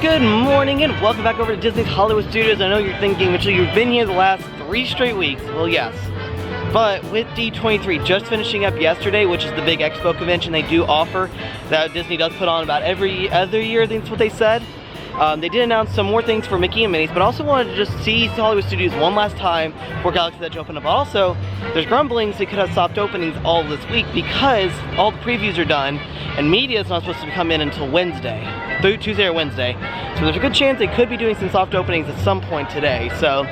Good morning and welcome back over to Disney's Hollywood Studios. I know you're thinking, Mitchell, you've been here the last 3 straight weeks. Well, yes. But with D23 just finishing up yesterday, which is the big expo convention they do offer that Disney does put on about every other year, I think that's what they said. They did announce some more things for Mickey and Minnie's, but also wanted to just see Hollywood Studios one last time before Galaxy's Edge opened up. Also, there's grumblings they could have soft openings all this week because all the previews are done and media is not supposed to come in until Wednesday, Tuesday or Wednesday. So there's a good chance they could be doing some soft openings at some point today. So,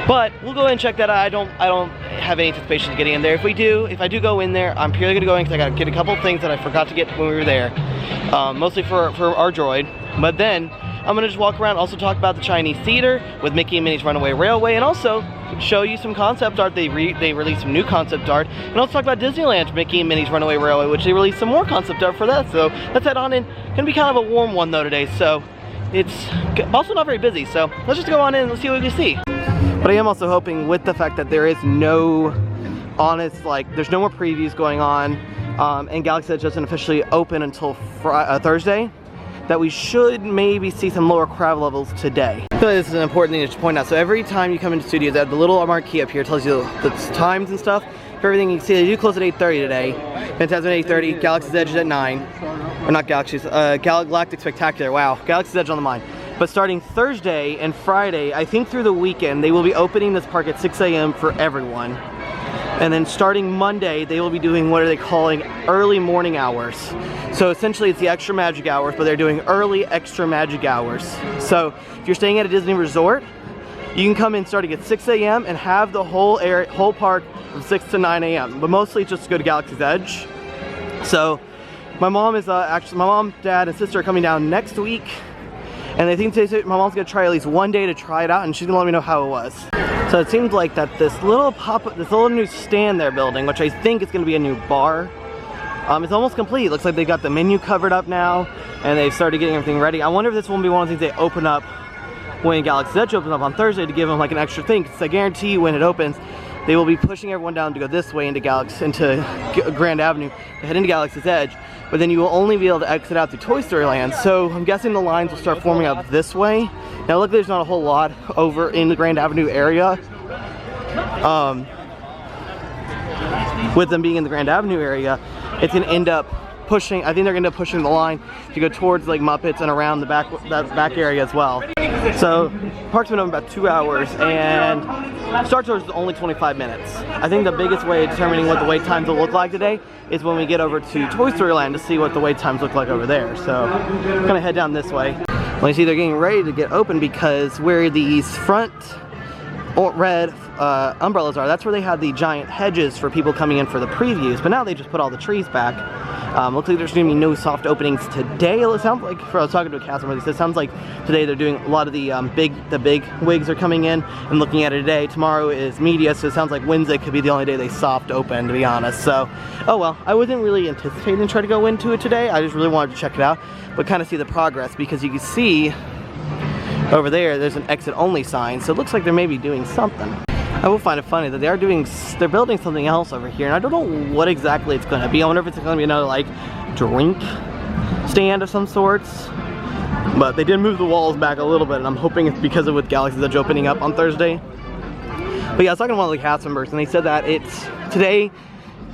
but we'll go ahead and check that out. I don't have any anticipation of getting in there. If I do go in there, I'm purely gonna go in because I gotta get a couple of things that I forgot to get when we were there, mostly for our droid. But then I'm gonna just walk around, also talk about the Chinese theater with Mickey and Minnie's Runaway Railway, and also show you some concept art. They released some new concept art, and also talk about Disneyland Mickey and Minnie's Runaway Railway, which they released some more concept art for that. So let's head on in. Gonna be kind of a warm one though today, so it's also not very busy. So let's just go on in and let's see what we can see. But I am also hoping, with the fact that there is no honest, there's no more previews going on, and Galaxy's Edge doesn't officially open until Thursday, that we should maybe see some lower crowd levels today. So this is an important thing to point out. So every time you come into studios, they have the little marquee up here, tells you the times and stuff. For everything you can see, they do close at 8:30 today. Phantasm at 8:30, Galaxy's Edge is at 9. Or not Galaxy's, Galactic Spectacular, wow. Galaxy's Edge on the mind. But starting Thursday and Friday, I think through the weekend, they will be opening this park at 6 a.m. for everyone. And then starting Monday, they will be doing, what are they calling, early morning hours. So essentially it's the extra magic hours, but they're doing early extra magic hours. So if you're staying at a Disney resort, you can come in starting at 6 a.m. and have the whole park from 6 to 9 a.m. But mostly just go to Galaxy's Edge. So my mom is my mom, dad, and sister are coming down next week. And I think my mom's gonna try at least one day to try it out, and she's gonna let me know how it was. So it seems like that this little new stand they're building, which I think is gonna be a new bar, it's almost complete. It looks like they got the menu covered up now, and they've started getting everything ready. I wonder if this will be one of the things they open up when Galaxy's Edge opens up on Thursday to give them like an extra thing, because I guarantee you when it opens, they will be pushing everyone down to go this way into Grand Avenue to head into Galaxy's Edge, but then you will only be able to exit out through Toy Story Land. So I'm guessing the lines will start forming up this way. Now look, there's not a whole lot over in the Grand Avenue area. With them being in the Grand Avenue area, it's gonna end up pushing, I think they're gonna end up pushing the line to go towards like Muppets and around that back area as well. So park's been open about 2 hours, and start tour is only 25 minutes. I think the biggest way of determining what the wait times will look like today is when we get over to Toy Story Land to see what the wait times look like over there. So I'm gonna head down this way. Well, you see they're getting ready to get open, because where these front red umbrellas are, that's where they had the giant hedges for people coming in for the previews, but now they just put all the trees back. Looks like there's gonna be no soft openings today. It sounds like, I was talking to a cast member, they said it sounds like today they're doing a lot of the big wigs are coming in and looking at it today. Tomorrow is media, so it sounds like Wednesday could be the only day they soft open, to be honest. So, oh well, I wasn't really anticipating to try to go into it today. I just really wanted to check it out, but kind of see the progress, because you can see over there's an exit only sign, so it looks like they're maybe doing something. I will find it funny that they're building something else over here, and I don't know what exactly it's gonna be. I wonder if it's gonna be another like drink stand of some sorts. But they did move the walls back a little bit, and I'm hoping it's because of with Galaxy's Edge opening up on Thursday. But yeah, I was talking to one of the cast members, and they said that it's today.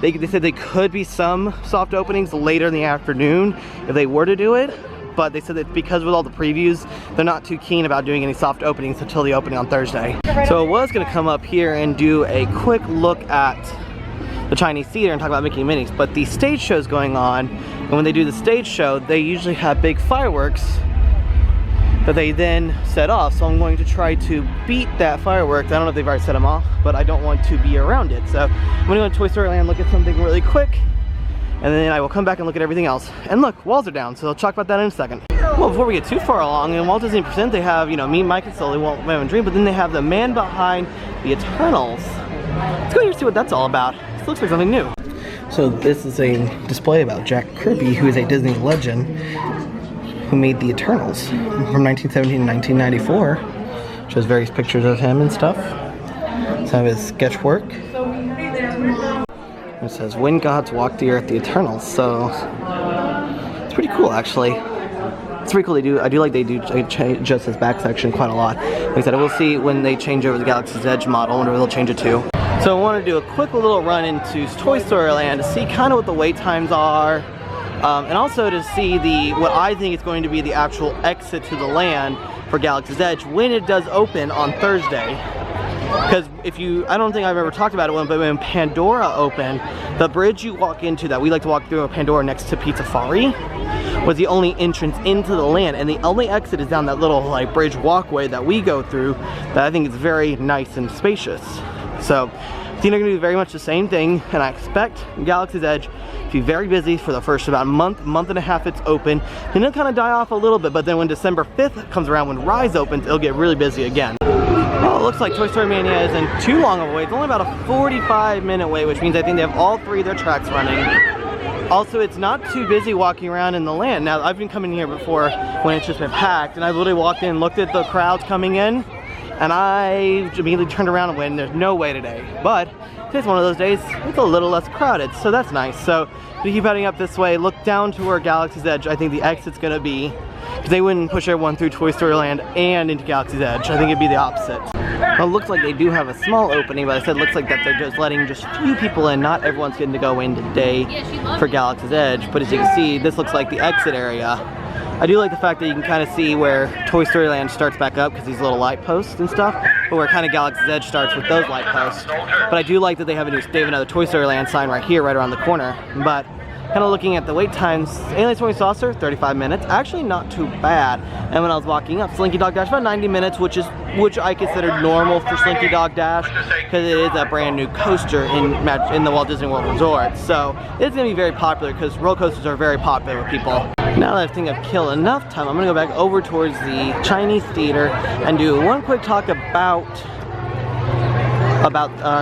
They said they could be some soft openings later in the afternoon if they were to do it. But they said that because with all the previews, they're not too keen about doing any soft openings until the opening on Thursday. So I was gonna come up here and do a quick look at the Chinese theater and talk about Mickey and Minnie's, but the stage show's going on, and when they do the stage show, they usually have big fireworks that they then set off. So I'm going to try to beat that fireworks. I don't know if they've already set them off, but I don't want to be around it. So I'm gonna go to Toy Story Land, look at something really quick, and then I will come back and look at everything else. And look, walls are down, so I'll talk about that in a second. Well, before we get too far along, in Walt Disney Present, they have, you know, Me, Mike, and Sully, Walt, My Own Dream, but then they have the man behind the Eternals. Let's go here and see what that's all about. This looks like something new. So this is a display about Jack Kirby, who is a Disney legend, who made the Eternals from 1917 to 1994. Shows various pictures of him and stuff. Some of his sketch work. It says, when gods walk the earth, the Eternals. So, it's pretty cool, actually. It's pretty cool. I do like they do adjust this back section quite a lot. Like I said, we'll see when they change over the Galaxy's Edge model, and they'll change it too. So I want to do a quick little run into Toy Story Land to see kind of what the wait times are, and also to see what I think is going to be the actual exit to the land for Galaxy's Edge when it does open on Thursday. Because I don't think I've ever talked about it, but when Pandora opened, the bridge you walk into that we like to walk through Pandora next to Pizzafari was the only entrance into the land, and the only exit is down that little like bridge walkway that we go through that I think is very nice and spacious. So I think they're going to do very much the same thing, and I expect Galaxy's Edge to be very busy for the first about month and a half it's open. Then it'll kind of die off a little bit, but then when December 5th comes around, when Rise opens, it'll get really busy again. Well, it looks like Toy Story Mania isn't too long of a wait. It's only about a 45-minute wait, which means I think they have all 3 of their tracks running. Also, it's not too busy walking around in the land. Now, I've been coming here before when it's just been packed, and I literally walked in, looked at the crowds coming in, and I immediately turned around and went, there's no way today. But today's one of those days, it's a little less crowded, so that's nice. So, if you keep heading up this way, look down to where Galaxy's Edge, I think the exit's gonna be, because they wouldn't push everyone through Toy Story Land and into Galaxy's Edge. I think it'd be the opposite. Well, it looks like they do have a small opening, but I said it looks like that they're just letting just few people in. Not everyone's getting to go in today for Galaxy's Edge, but as you can see, this looks like the exit area. I do like the fact that you can kind of see where Toy Story Land starts back up because these little light posts and stuff, but where kind of Galaxy's Edge starts with those light posts. But I do like that they have another Toy Story Land sign right here, right around the corner. But kind of looking at the wait times, Alien Swing Saucer, 35 minutes, actually not too bad. And when I was walking up, Slinky Dog Dash, about 90 minutes, which I consider normal for Slinky Dog Dash, because it is a brand new coaster in the Walt Disney World Resort. So it's going to be very popular, because roller coasters are very popular with people. Now that I think I've killed enough time, I'm going to go back over towards the Chinese theater and do one quick talk about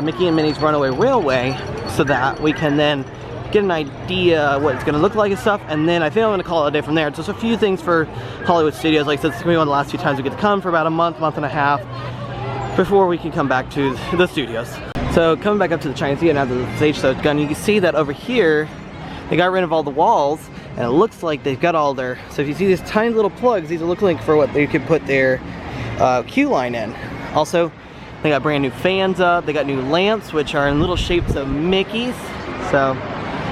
Mickey and Minnie's Runaway Railway, so that we can then get an idea what it's going to look like and stuff, and then I think I'm going to call it a day from there. It's just a few things for Hollywood Studios. Like I said, it's going to be one of the last few times we get to come for about a month and a half before we can come back to the studios. So coming back up to the Chinese theater now that the stage show's done, you can see that over here they got rid of all the walls, and it looks like they've got all their, so if you see these tiny little plugs, these are looking like for what they could put their queue line in. Also, they got brand new fans up, they got new lamps which are in little shapes of Mickeys, so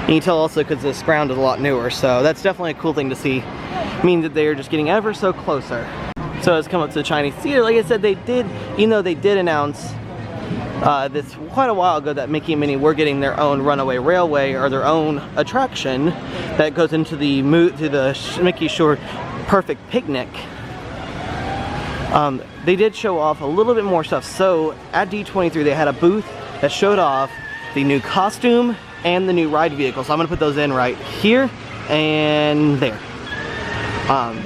you can tell also because this ground is a lot newer, so that's definitely a cool thing to see. It means that they're just getting ever so closer. So let's come up to the Chinese theater. Like I said, they did, even though they did announce this quite a while ago that Mickey and Minnie were getting their own Runaway Railway, or their own attraction that goes into the Mickey Shore Perfect Picnic. They did show off a little bit more stuff. So at D23 they had a booth that showed off the new costume and the new ride vehicle. So I'm gonna put those in right here and there. And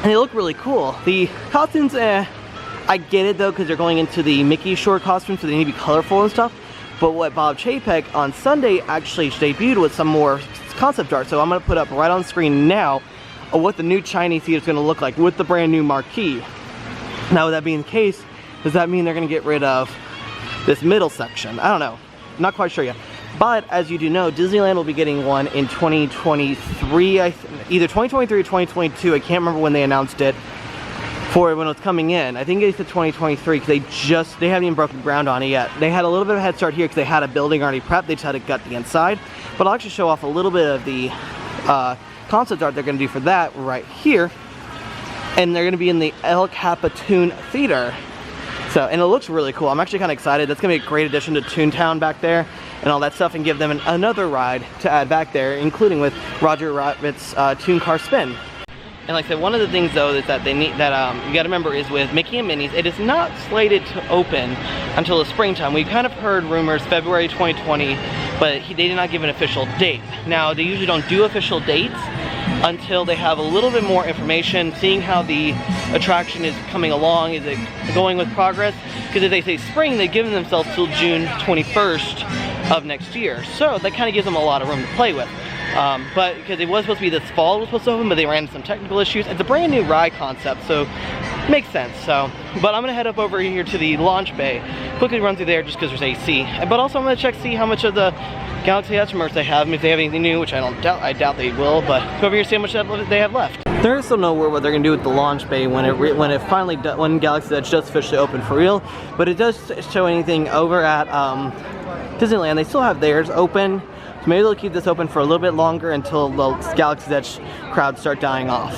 they look really cool. The costumes, I get it though, because they're going into the Mickey Shore costume, so they need to be colorful and stuff. But what Bob Chapek on Sunday actually debuted was some more concept art. So I'm gonna put up right on screen now what the new Chinese theater is gonna look like with the brand new marquee. Now, with that being the case, does that mean they're gonna get rid of this middle section? I don't know. Not quite sure yet. But as you do know, Disneyland will be getting one in 2023, either 2023 or 2022. I can't remember when they announced it for when it's coming in. I think it's the 2023 because they haven't even broken ground on it yet. They had a little bit of a head start here because they had a building already prepped. They just had to gut the inside. But I'll actually show off a little bit of the concept art they're going to do for that right here. And they're going to be in the El Capitan Theater. So, and it looks really cool. I'm actually kind of excited. That's going to be a great addition to Toontown back there and all that stuff, and give them another ride to add back there, including with Roger Rabbit's Toon Car Spin. And like I said, one of the things though is that they need that you got to remember is with Mickey and Minnie's, it is not slated to open until the springtime. We kind of heard rumors February 2020, but they did not give an official date. Now they usually don't do official dates until they have a little bit more information, seeing how the attraction is coming along, is it going with progress? Because if they say spring, they've given themselves till June 21st of next year. So that kind of gives them a lot of room to play with. But because it was supposed to be this fall, it was supposed to open, but they ran into some technical issues. It's a brand new ride concept, so it makes sense. So, but I'm gonna head up over here to the launch bay, quickly run through there just because there's AC. But also I'm gonna check, see how much of the Galaxy Edge merch they have, if they have anything new, which I doubt they will, but go over here and see how much they have left. There is still no word what they're gonna do with the launch bay when Galaxy's Edge does officially open for real. But it does show anything over at Disneyland. They still have theirs open, so maybe they'll keep this open for a little bit longer until the Galaxy's Edge crowds start dying off.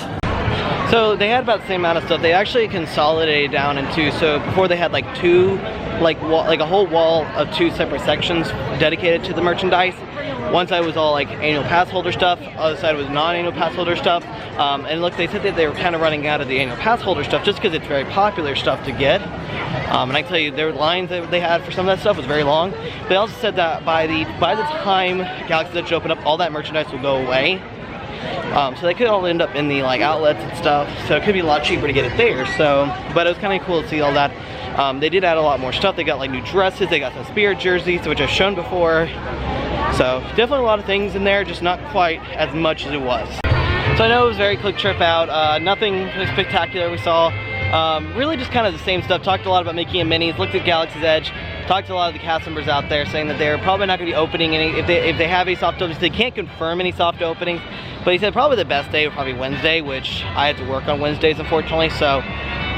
So they had about the same amount of stuff. They actually consolidated down into, so before they had like two, like a whole wall of 2 separate sections dedicated to the merchandise. One side was all like annual pass holder stuff, other side was non-annual pass holder stuff. And look, they said that they were kind of running out of the annual pass holder stuff just because it's very popular stuff to get. And I can tell you, their lines that they had for some of that stuff was very long. They also said that by the time Galaxy's Edge opened up, all that merchandise will go away. So they could all end up in the like outlets and stuff. So it could be a lot cheaper to get it there. So, but it was kind of cool to see all that. They did add a lot more stuff. They got like new dresses. They got some Spirit jerseys, which I've shown before. So definitely a lot of things in there, just not quite as much as it was. So I know it was a very quick trip out. Nothing spectacular we saw. Really just kind of the same stuff. Talked a lot about Mickey and Minnie's. Looked at Galaxy's Edge. Talked to a lot of the cast members out there saying that they're probably not going to be opening any, if they have any soft openings. They can't confirm any soft openings. But he said probably the best day would probably Wednesday, which I had to work on Wednesdays unfortunately. So,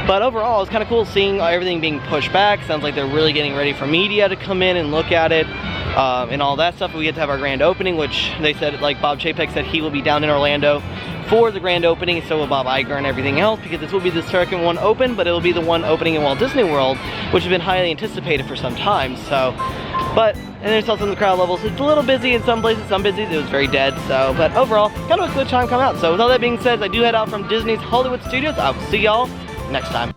but overall it's kind of cool seeing everything being pushed back. Sounds like they're really getting ready for media to come in and look at it. And all that stuff. We had to have our grand opening, which they said, like Bob Chapek said, he will be down in Orlando for the grand opening, so will Bob Iger and everything else, because this will be the second one open, but it will be the one opening in Walt Disney World, which has been highly anticipated for some time. So, but, and there's also the crowd levels. It's a little busy in some places, some busy, it was very dead. So, but overall, kind of a good time coming out. So with all that being said, as I do head out from Disney's Hollywood Studios, I'll see y'all next time.